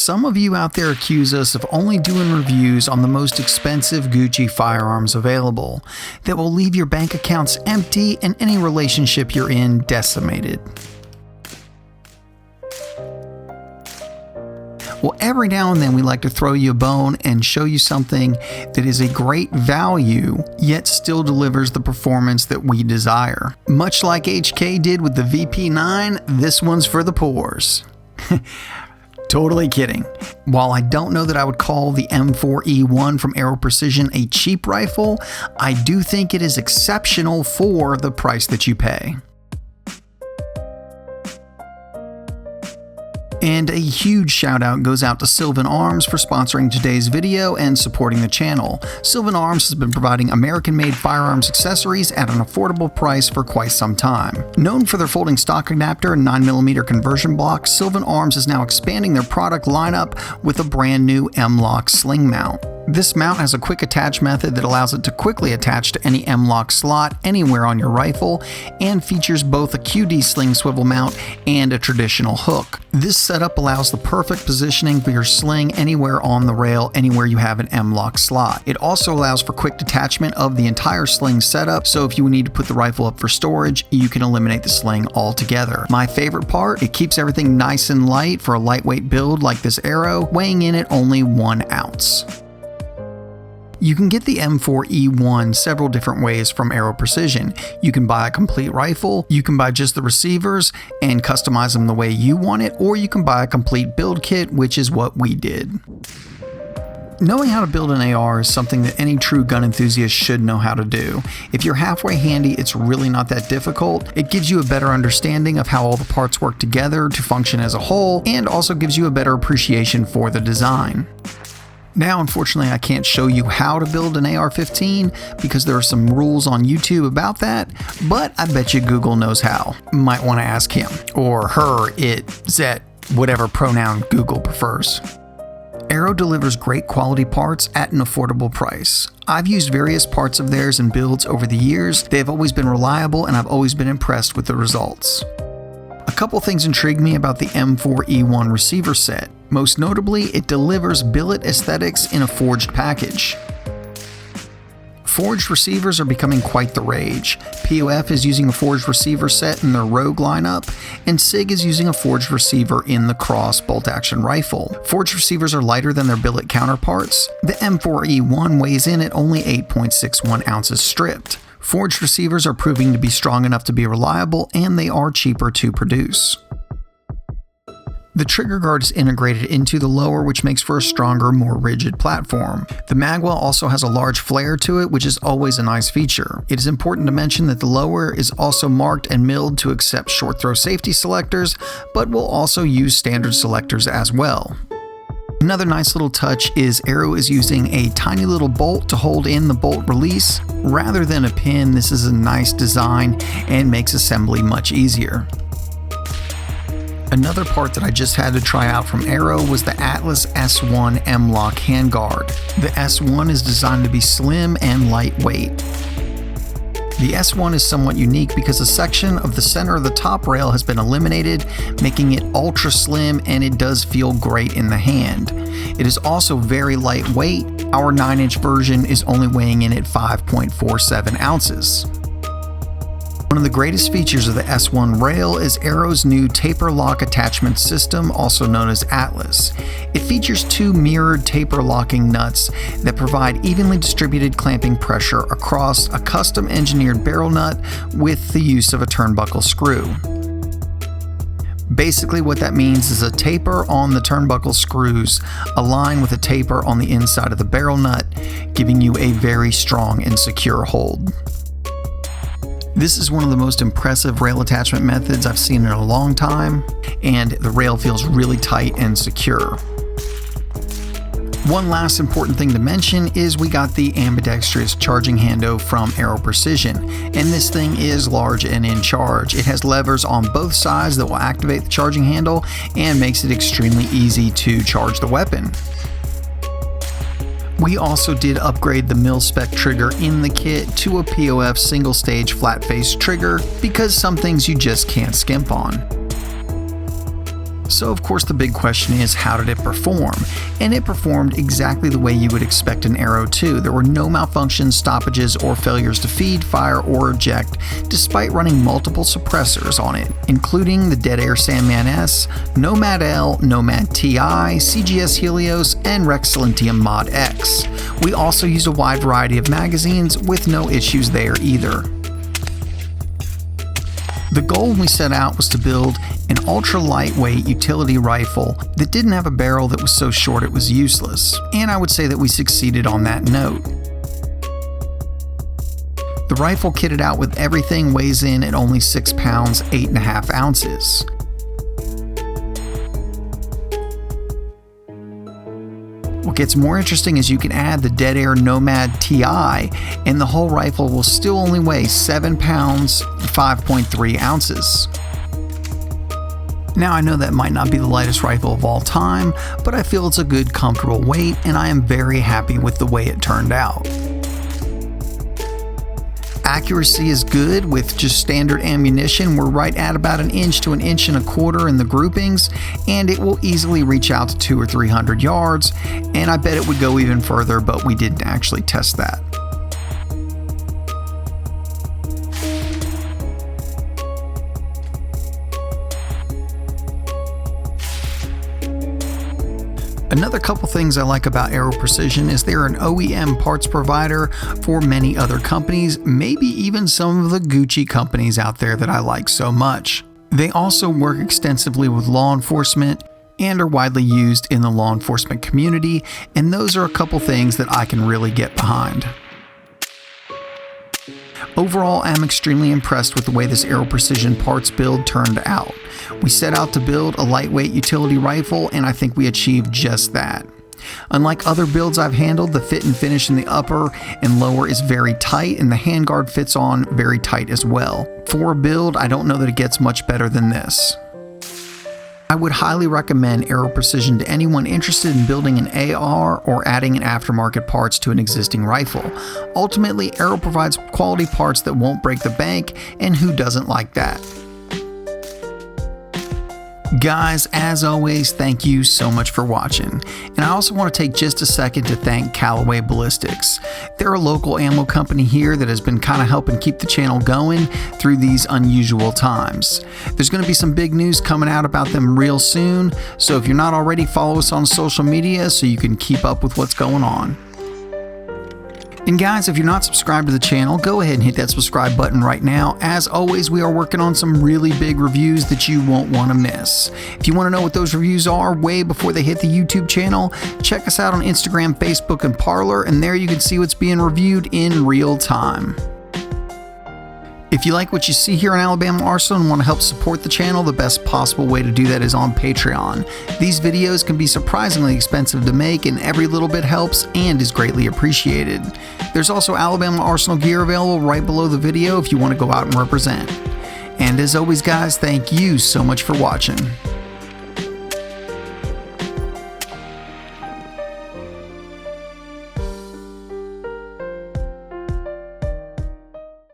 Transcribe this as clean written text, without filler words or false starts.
Some of you out there accuse us of only doing reviews on the most expensive Gucci firearms available that will leave your bank accounts empty and any relationship you're in decimated. Well, every now and then we like to throw you a bone and show you something that is a great value, yet still delivers the performance that we desire. Much like HK did with the VP9, this one's for the poors. Totally kidding. While I don't know that I would call the M4E1 from Aero Precision a cheap rifle, I do think it is exceptional for the price that you pay. And a huge shout out goes out to Sylvan Arms for sponsoring today's video and supporting the channel. Sylvan Arms has been providing American-made firearms accessories at an affordable price for quite some time. Known for their folding stock adapter and 9mm conversion block, Sylvan Arms is now expanding their product lineup with a brand new M-LOK sling mount. This mount has a quick attach method that allows it to quickly attach to any M-LOK slot anywhere on your rifle, and features both a QD sling swivel mount and a traditional hook. This setup allows the perfect positioning for your sling anywhere on the rail, anywhere you have an M-LOK slot. It also allows for quick detachment of the entire sling setup, so if you need to put the rifle up for storage, you can eliminate the sling altogether. My favorite part, it keeps everything nice and light for a lightweight build like this Aero, weighing in at only 1 ounce. You can get the M4E1 several different ways from Aero Precision. You can buy a complete rifle, you can buy just the receivers and customize them the way you want it, or you can buy a complete build kit, which is what we did. Knowing how to build an AR is something that any true gun enthusiast should know how to do. If you're halfway handy, it's really not that difficult. It gives you a better understanding of how all the parts work together to function as a whole, and also gives you a better appreciation for the design. Now, unfortunately, I can't show you how to build an AR-15 because there are some rules on YouTube about that, but I bet you Google knows how. Might want to ask him, or her, it, zet, whatever pronoun Google prefers. Aero delivers great quality parts at an affordable price. I've used various parts of theirs in builds over the years. They have always been reliable, and I've always been impressed with the results. A couple things intrigue me about the M4E1 receiver set. Most notably, it delivers billet aesthetics in a forged package. Forged receivers are becoming quite the rage. POF is using a forged receiver set in their Rogue lineup, and SIG is using a forged receiver in the Cross bolt-action rifle. Forged receivers are lighter than their billet counterparts. The M4E1 weighs in at only 8.61 ounces stripped. Forged receivers are proving to be strong enough to be reliable, and they are cheaper to produce. The trigger guard is integrated into the lower, which makes for a stronger, more rigid platform. The magwell also has a large flare to it, which is always a nice feature. It is important to mention that the lower is also marked and milled to accept short throw safety selectors, but will also use standard selectors as well. Another nice little touch is Aero is using a tiny little bolt to hold in the bolt release. Rather than a pin, this is a nice design and makes assembly much easier. Another part that I just had to try out from Aero was the Atlas S1 M-LOK handguard. The S1 is designed to be slim and lightweight. The S1 is somewhat unique because a section of the center of the top rail has been eliminated, making it ultra slim, and it does feel great in the hand. It is also very lightweight. Our 9-inch version is only weighing in at 5.47 ounces. One of the greatest features of the S1 rail is Aero's new taper lock attachment system, also known as Atlas. It features 2 mirrored taper locking nuts that provide evenly distributed clamping pressure across a custom engineered barrel nut with the use of a turnbuckle screw. Basically what that means is a taper on the turnbuckle screws align with a taper on the inside of the barrel nut, giving you a very strong and secure hold. This is one of the most impressive rail attachment methods I've seen in a long time, and the rail feels really tight and secure. One last important thing to mention is we got the ambidextrous charging handle from Aero Precision, and this thing is large and in charge. It has levers on both sides that will activate the charging handle and makes it extremely easy to charge the weapon. We also did upgrade the mil-spec trigger in the kit to a POF single-stage flat-face trigger because some things you just can't skimp on. So of course the big question is, how did it perform? And it performed exactly the way you would expect an Aero to. There were no malfunctions, stoppages, or failures to feed, fire, or eject, despite running multiple suppressors on it, including the Dead Air Sandman S, Nomad L, Nomad TI, CGS Helios, and Rex Silentium Mod X. We also used a wide variety of magazines with no issues there either. The goal we set out was to build an ultra-lightweight utility rifle that didn't have a barrel that was so short it was useless, and I would say that we succeeded on that note. The rifle kitted out with everything weighs in at only 6 pounds, 8.5 ounces. What gets more interesting is you can add the Dead Air Nomad TI and the whole rifle will still only weigh 7 pounds, 5.3 ounces. Now I know that might not be the lightest rifle of all time, but I feel it's a good comfortable weight and I am very happy with the way it turned out. Accuracy is good with just standard ammunition. We're right at about 1 inch to 1.25 inches in the groupings, and it will easily reach out to 200 or 300 yards, and I bet it would go even further, but we didn't actually test that. Another couple things I like about Aero Precision is they're an OEM parts provider for many other companies, maybe even some of the Gucci companies out there that I like so much. They also work extensively with law enforcement and are widely used in the law enforcement community, and those are a couple things that I can really get behind. Overall, I'm extremely impressed with the way this Aero Precision parts build turned out. We set out to build a lightweight utility rifle, and I think we achieved just that. Unlike other builds I've handled, the fit and finish in the upper and lower is very tight, and the handguard fits on very tight as well. For a build, I don't know that it gets much better than this. I would highly recommend Aero Precision to anyone interested in building an AR or adding an aftermarket parts to an existing rifle. Ultimately, Aero provides quality parts that won't break the bank, and who doesn't like that? Guys, as always, thank you so much for watching. And I also want to take just a second to thank Callaway Ballistics. They're a local ammo company here that has been kind of helping keep the channel going through these unusual times. There's going to be some big news coming out about them real soon, so if you're not already, follow us on social media so you can keep up with what's going on. And guys, if you're not subscribed to the channel, go ahead and hit that subscribe button right now. As always, we are working on some really big reviews that you won't want to miss. If you want to know what those reviews are way before they hit the YouTube channel, check us out on Instagram, Facebook, and Parler, and there you can see what's being reviewed in real time. If you like what you see here on Alabama Arsenal and want to help support the channel, the best possible way to do that is on Patreon. These videos can be surprisingly expensive to make, and every little bit helps and is greatly appreciated. There's also Alabama Arsenal gear available right below the video if you want to go out and represent. And as always guys, thank you so much for watching.